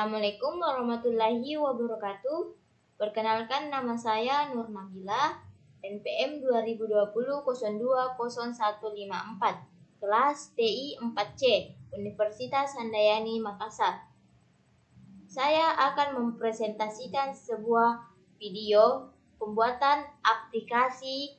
Assalamualaikum warahmatullahi wabarakatuh. Perkenalkan, nama saya Nur Nabila, NPM 2020-020154, kelas TI 4C, Universitas Handayani Makassar. Saya akan mempresentasikan sebuah video pembuatan aplikasi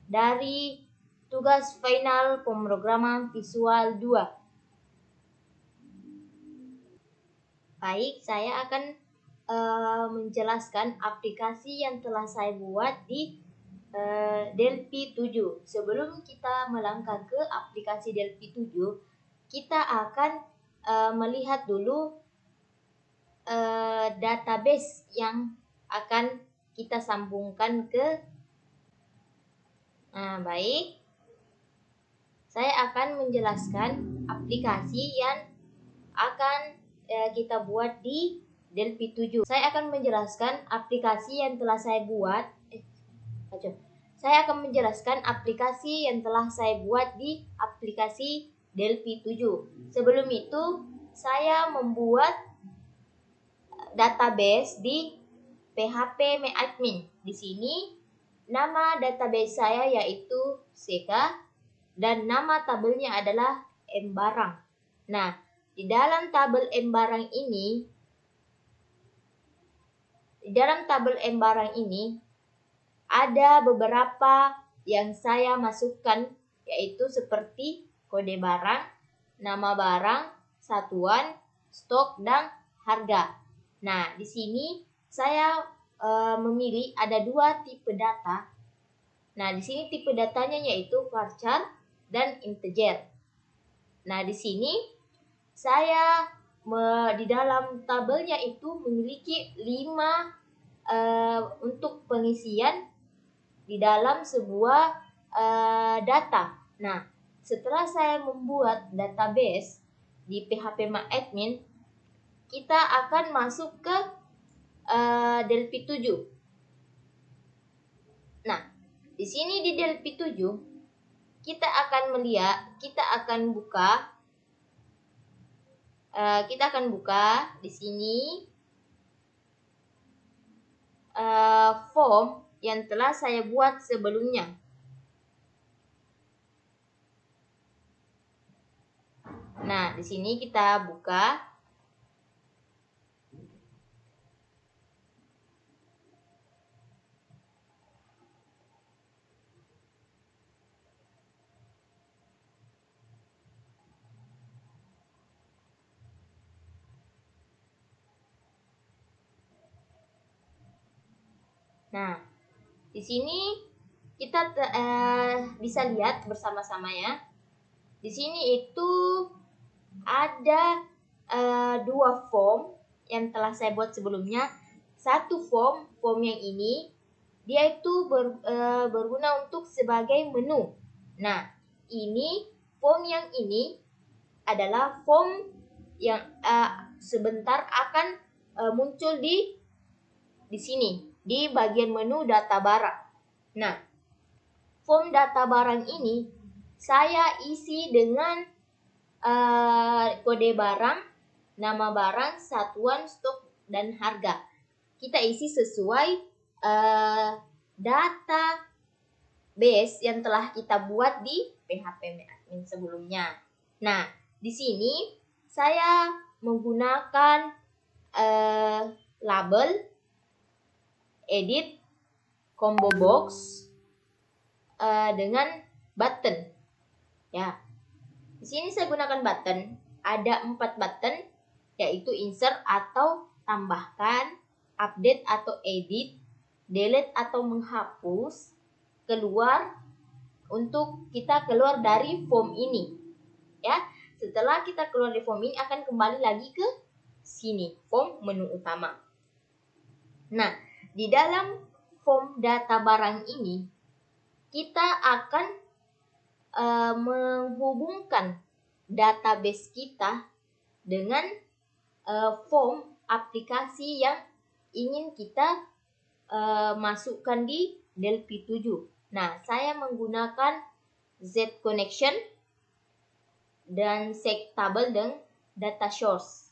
dari tugas final pemrograman Visual 2. Baik, saya akan menjelaskan aplikasi yang telah saya buat di Delphi 7. Sebelum kita melangkah ke aplikasi Delphi 7, kita akan melihat dulu database yang akan kita sambungkan ke. Baik, saya akan menjelaskan aplikasi yang akan kita buat di Delphi 7. Saya akan menjelaskan aplikasi yang telah saya buat. Saya akan menjelaskan aplikasi yang telah saya buat di aplikasi Delphi 7. Sebelum itu, saya membuat database di PHP MyAdmin. Di sini nama database saya yaitu Seka dan nama tabelnya adalah Mbarang. Nah, di dalam tabel Mbarang ini ada beberapa yang saya masukkan, yaitu seperti kode barang, nama barang, satuan, stok, dan harga. Nah, di sini saya memilih ada dua tipe data. Nah, di sini tipe datanya yaitu varchar dan integer. Nah, di sini saya di dalam tabelnya itu memiliki 5 untuk pengisian di dalam sebuah data. Nah, setelah saya membuat database di PHP MyAdmin, kita akan masuk ke Delphi 7. Nah, di sini di Delphi 7 kita akan buka di sini form yang telah saya buat sebelumnya. Nah, di sini kita buka. Nah, di sini kita bisa lihat bersama-sama ya. Di sini itu ada 2 form yang telah saya buat sebelumnya. Satu form yang ini dia itu berguna untuk sebagai menu. Nah, ini form yang ini adalah form yang sebentar akan muncul di sini di bagian menu data barang. Nah, form data barang ini saya isi dengan kode barang, nama barang, satuan, stok, dan harga. Kita isi sesuai database yang telah kita buat di PHP MyAdmin sebelumnya. Nah, di sini saya menggunakan label, edit, combo box, dengan button. Ya, di sini saya gunakan button. Ada 4 button, yaitu insert atau tambahkan, update atau edit, delete atau menghapus, keluar untuk kita keluar dari form ini. Ya, setelah kita keluar dari form ini akan kembali lagi ke sini, form menu utama. Nah, di dalam form data barang ini kita akan menghubungkan database kita dengan form aplikasi yang ingin kita masukkan di Delphi 7. Nah, saya menggunakan Z connection dan seg table dan data source.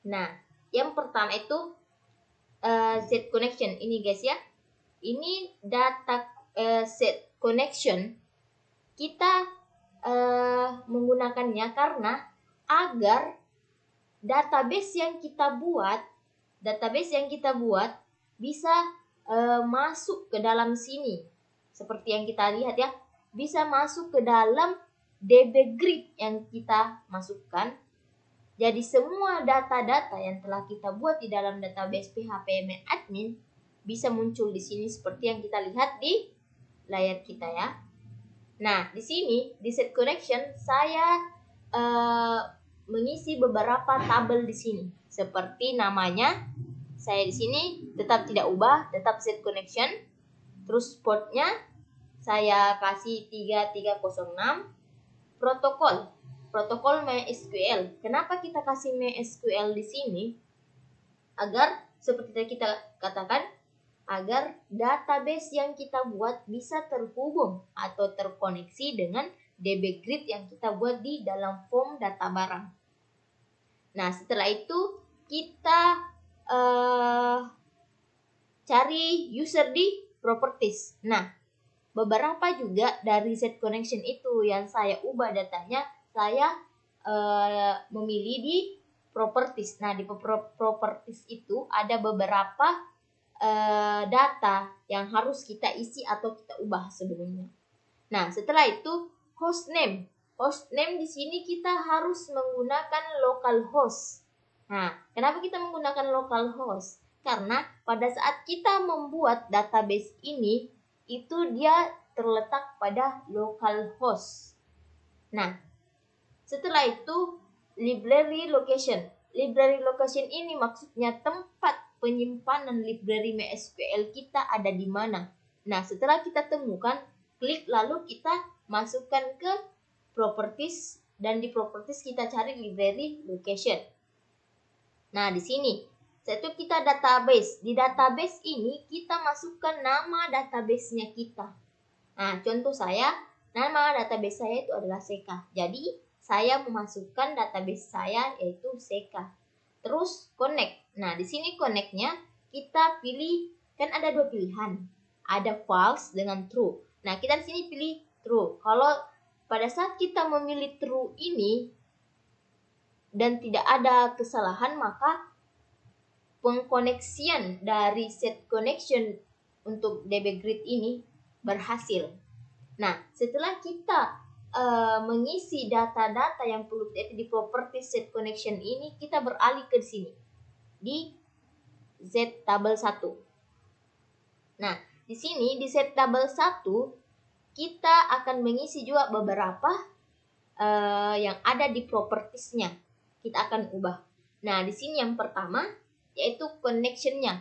Nah, Yang pertama itu set connection. Ini guys ya. Ini data set connection. Kita menggunakannya karena agar database yang kita buat bisa masuk ke dalam sini. Seperti yang kita lihat ya, bisa masuk ke dalam DB grid yang kita masukkan. Jadi semua data-data yang telah kita buat di dalam database PHP-admin bisa muncul di sini seperti yang kita lihat di layar kita ya. Nah, di sini di set connection saya mengisi beberapa tabel di sini. Seperti namanya, saya di sini tetap tidak ubah, tetap set connection. Terus portnya saya kasih 3306. Protokol MySQL. Kenapa kita kasih MySQL di sini? Agar seperti yang kita katakan, agar database yang kita buat bisa terhubung atau terkoneksi dengan DB grid yang kita buat di dalam form data barang. Nah, setelah itu kita cari user di properties. Nah, beberapa juga dari set connection itu yang saya ubah datanya, saya memilih di properties. Nah, di properties itu ada beberapa data yang harus kita isi atau kita ubah sebelumnya. Nah, setelah itu hostname. Hostname di sini kita harus menggunakan localhost. Nah, kenapa kita menggunakan localhost? Karena pada saat kita membuat database ini, itu dia terletak pada localhost. Nah, setelah itu library location. Library location ini maksudnya tempat penyimpanan library MySQL kita ada di mana. Nah, setelah kita temukan, klik lalu kita masukkan ke properties dan di properties kita cari library location. Nah, di sini itu kita database. Di database ini kita masukkan nama database-nya kita. Nah, contoh saya, nama database saya itu adalah Seka. Jadi, saya memasukkan database saya yaitu Seka. Terus connect. Nah, di sini connect-nya kita pilih, kan ada dua pilihan. Ada false dengan true. Nah, kita di sini pilih true. Kalau pada saat kita memilih true ini dan tidak ada kesalahan, maka pengkoneksian dari set connection untuk DB grid ini berhasil. Nah, setelah kita mengisi data-data yang perlu di property set connection ini, kita beralih ke sini di set tabel 1. Nah, di sini di set tabel 1 kita akan mengisi juga beberapa yang ada di propertiesnya. Kita akan ubah. Nah, di sini yang pertama yaitu connection-nya.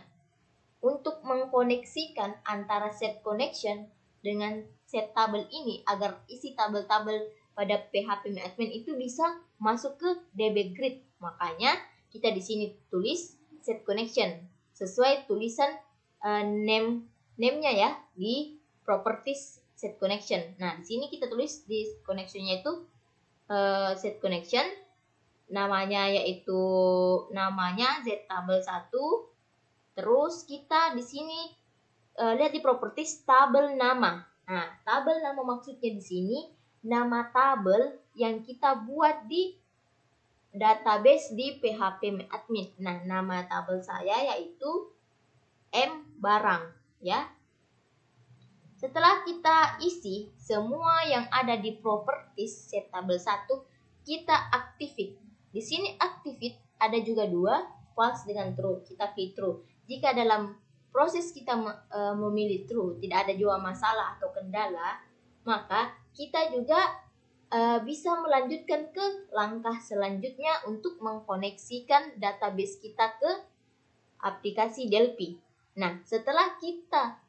Untuk mengkoneksikan antara set connection dengan set tabel ini agar isi tabel-tabel pada PHP-admin itu bisa masuk ke DB grid. Makanya kita di sini tulis set connection sesuai tulisan name-nya ya di properties set connection. Nah, di sini kita tulis di connection-nya itu set connection, namanya yaitu namanya Z tabel 1. Terus kita di sini lihat di properties tabel nama. Nah, tabel nama maksudnya di sini nama tabel yang kita buat di database di PHP-admin. Nah, nama tabel saya yaitu M barang ya. Setelah kita isi semua yang ada di properties set tabel 1, kita activate. Di sini activate ada juga dua, false dengan true. Kita pilih true. Jika dalam proses kita memilih true, tidak ada juga masalah atau kendala, maka kita juga bisa melanjutkan ke langkah selanjutnya untuk mengkoneksikan database kita ke aplikasi Delphi. Nah, setelah kita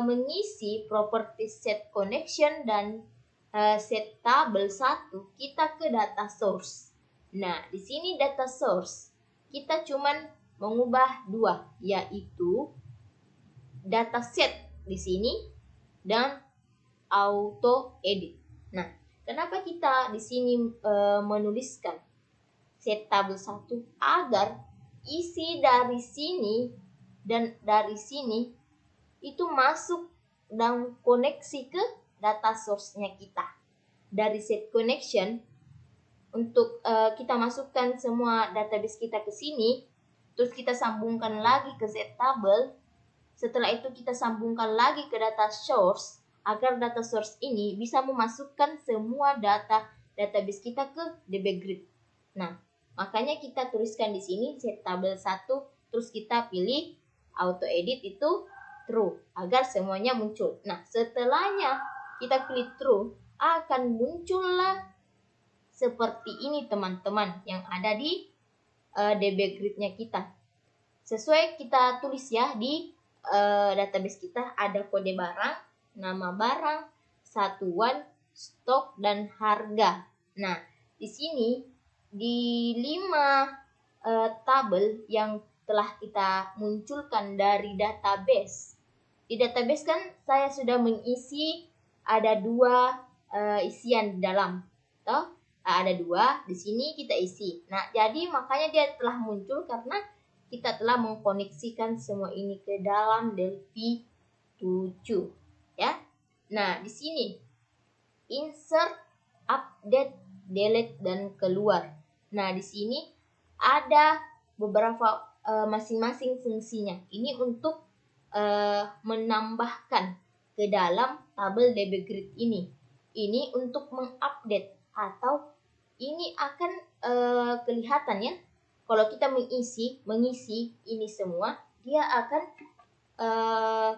mengisi property set connection dan set tabel 1, kita ke data source. Nah, di sini data source kita cuman mengubah dua, yaitu data set di sini dan auto edit. Nah, kenapa kita di sini menuliskan set tabel 1? Agar isi dari sini dan dari sini itu masuk dan koneksi ke data source-nya kita. Dari set connection, untuk kita masukkan semua database kita ke sini, terus kita sambungkan lagi ke Z table. Setelah itu kita sambungkan lagi ke data source, agar data source ini bisa memasukkan semua database kita ke DB Grid. Nah, makanya kita tuliskan di sini Z table 1, terus kita pilih auto edit itu true agar semuanya muncul. Nah, setelahnya kita pilih true, akan muncullah seperti ini teman-teman yang ada di DB Grid-nya kita. Sesuai kita tulis ya di database kita, ada kode barang, nama barang, satuan, stok, dan harga. Nah, di sini di 5 tabel yang telah kita munculkan dari database. Di database kan saya sudah mengisi ada 2 isian di dalam. Toh, ada 2, di sini kita isi. Nah, jadi makanya dia telah muncul karena kita telah mengkoneksikan semua ini ke dalam Delphi 7, ya. Nah, di sini insert, update, delete, dan keluar. Nah, di sini ada beberapa masing-masing fungsinya. Ini untuk menambahkan ke dalam tabel DB Grid ini. Ini untuk mengupdate, atau ini akan kelihatan ya. Kalau kita mengisi ini semua, dia akan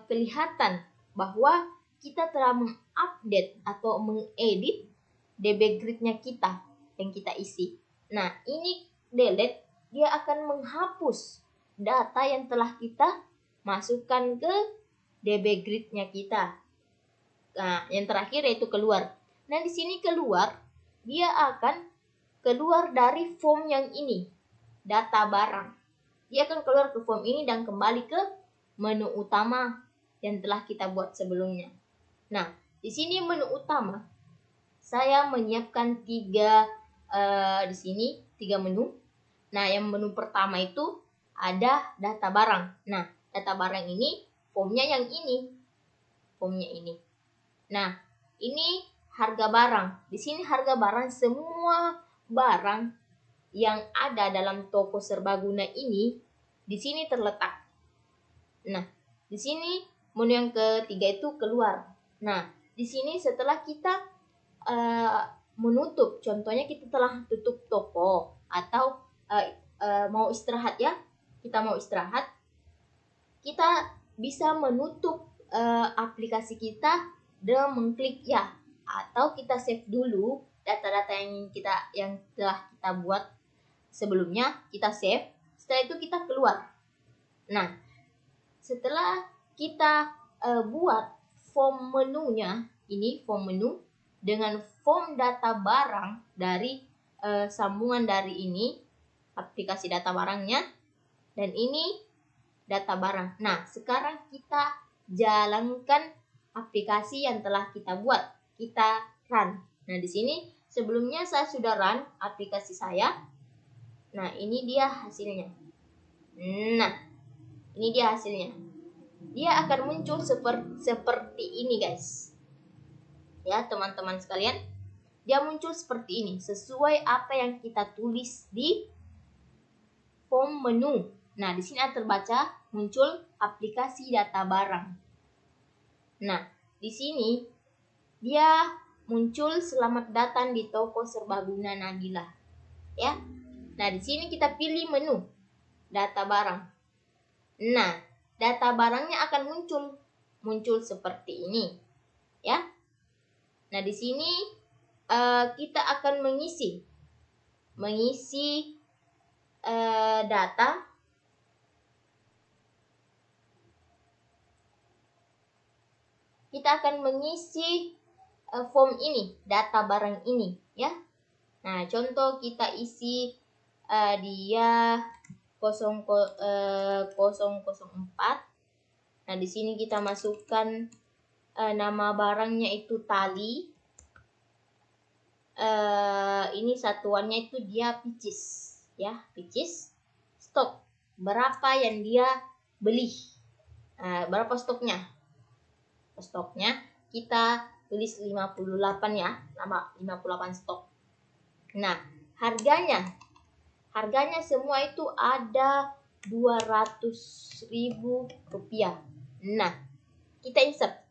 kelihatan bahwa kita telah mengupdate atau mengedit DB Grid-nya kita yang kita isi. Nah, ini delete, dia akan menghapus data yang telah kita masukkan ke DB Grid-nya kita. Nah, yang terakhir yaitu keluar. Nah, di sini keluar, dia akan keluar dari form yang ini, data barang. Dia akan keluar ke form ini dan kembali ke menu utama yang telah kita buat sebelumnya. Nah, di sini menu utama, saya menyiapkan 3 di sini 3 menu. Nah, yang menu pertama itu ada data barang. Nah, data barang ini formnya yang ini, formnya ini. Nah, ini harga barang. Di sini harga barang, semua barang yang ada dalam toko serbaguna ini di sini terletak. Nah, di sini menu yang ketiga itu keluar. Nah, di sini setelah kita menutup, contohnya kita telah tutup toko atau mau istirahat ya, kita mau istirahat, kita bisa menutup aplikasi kita dengan mengklik ya, atau kita save dulu data-data yang telah kita buat sebelumnya, kita save. Setelah itu kita keluar. Nah, setelah kita buat form menunya, ini form menu dengan form data barang dari sambungan dari ini aplikasi data barangnya, dan ini data barang. Nah, sekarang kita jalankan aplikasi yang telah kita buat, kita run. Nah, di sini sebelumnya saya sudah run aplikasi saya. Nah, ini dia hasilnya. Nah, ini dia hasilnya. Dia akan muncul seperti ini, guys. Ya, teman-teman sekalian, dia muncul seperti ini sesuai apa yang kita tulis di form menu. Nah, di sini ada terbaca muncul aplikasi data barang. Nah, di sini dia muncul selamat datang di toko serbaguna Nabila. Ya. Nah, di sini kita pilih menu data barang. Nah, data barangnya akan muncul seperti ini. Ya. Nah, di sini kita akan mengisi data. Kita akan mengisi form ini, data barang ini, ya. Nah, contoh kita isi dia 004. Nah, di sini kita masukkan nama barangnya itu tali. Ini satuannya itu dia pieces, ya, pieces. Stok. berapa yang dia beli. Berapa stoknya? Stoknya kita tulis 58 ya, nama 58 stok. Nah, harganya semua itu ada 200.000 rupiah. Nah, kita insert.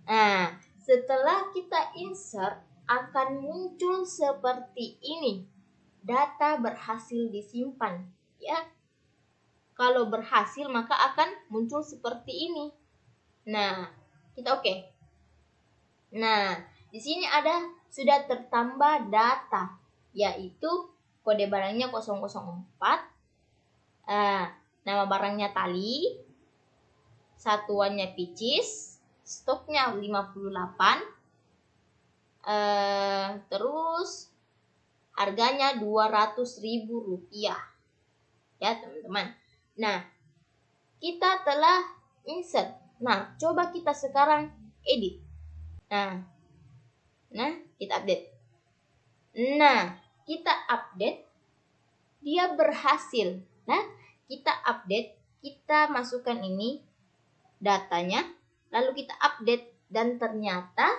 Nah, setelah kita insert akan muncul seperti ini. Data berhasil disimpan, ya. Kalau berhasil maka akan muncul seperti ini. Nah, kita oke. Nah, di sini sudah tertambah data, yaitu kode barangnya 004, nama barangnya tali, satuannya pieces, stoknya 58, terus harganya 200.000 rupiah, ya teman-teman. Nah, kita telah insert. Nah, coba kita sekarang edit. Nah, kita update. Nah, kita update, dia berhasil. Nah, kita update, kita masukkan ini datanya, lalu kita update dan ternyata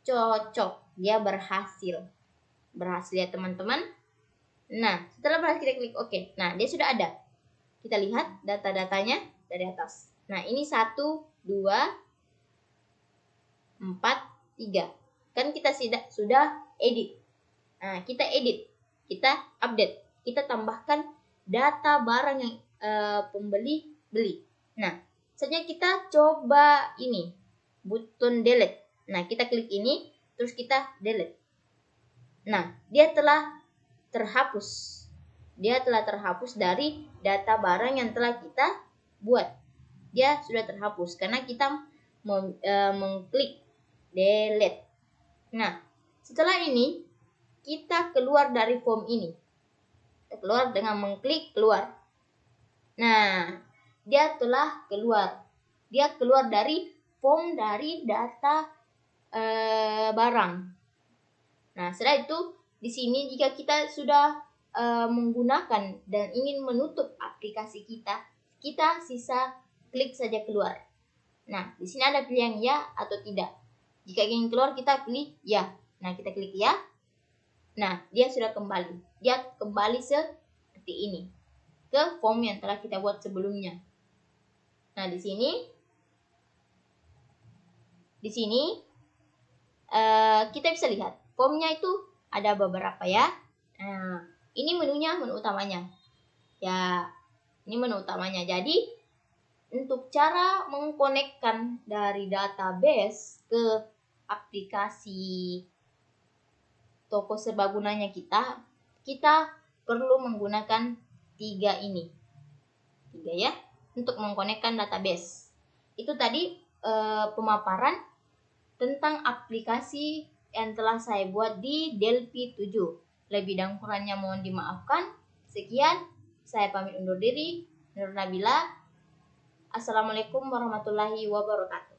cocok, dia berhasil. Berhasil ya teman-teman. Nah, setelah berhasil kita klik OK. Nah, dia sudah ada. Kita lihat data-datanya dari atas. Nah, ini 1, 2, 4, 3. Kan kita sudah edit. Nah, kita edit, kita update, kita tambahkan data barang yang pembeli beli. Nah, saja kita coba ini, button delete. Nah, kita klik ini, terus kita delete. Nah, dia telah terhapus. Dia telah terhapus dari data barang yang telah kita buat. Dia sudah terhapus karena kita mengklik delete. Nah, setelah ini kita keluar dari form ini. Kita keluar dengan mengklik keluar. Nah, dia telah keluar. Dia keluar dari form dari data barang. Nah, setelah itu di sini jika kita sudah menggunakan dan ingin menutup aplikasi kita, kita sisa klik saja keluar. Nah, di sini ada pilihan ya atau tidak. Jika ingin keluar kita pilih ya. Nah, kita klik ya. Nah, dia sudah kembali. Dia kembali seperti ini ke form yang telah kita buat sebelumnya. Nah, di sini kita bisa lihat formnya itu ada beberapa ya. Nah, ini menu utamanya. Ya, ini menu utamanya. Jadi, untuk cara mengkonekkan dari database ke aplikasi toko serbagunanya kita perlu menggunakan 3 ini. 3 ya, untuk mengkonekkan database. Itu tadi pemaparan tentang aplikasi yang telah saya buat di Delphi 7. Lebih dan kurangnya mohon dimaafkan. Sekian, saya pamit undur diri. Nur Nabila. Assalamualaikum warahmatullahi wabarakatuh.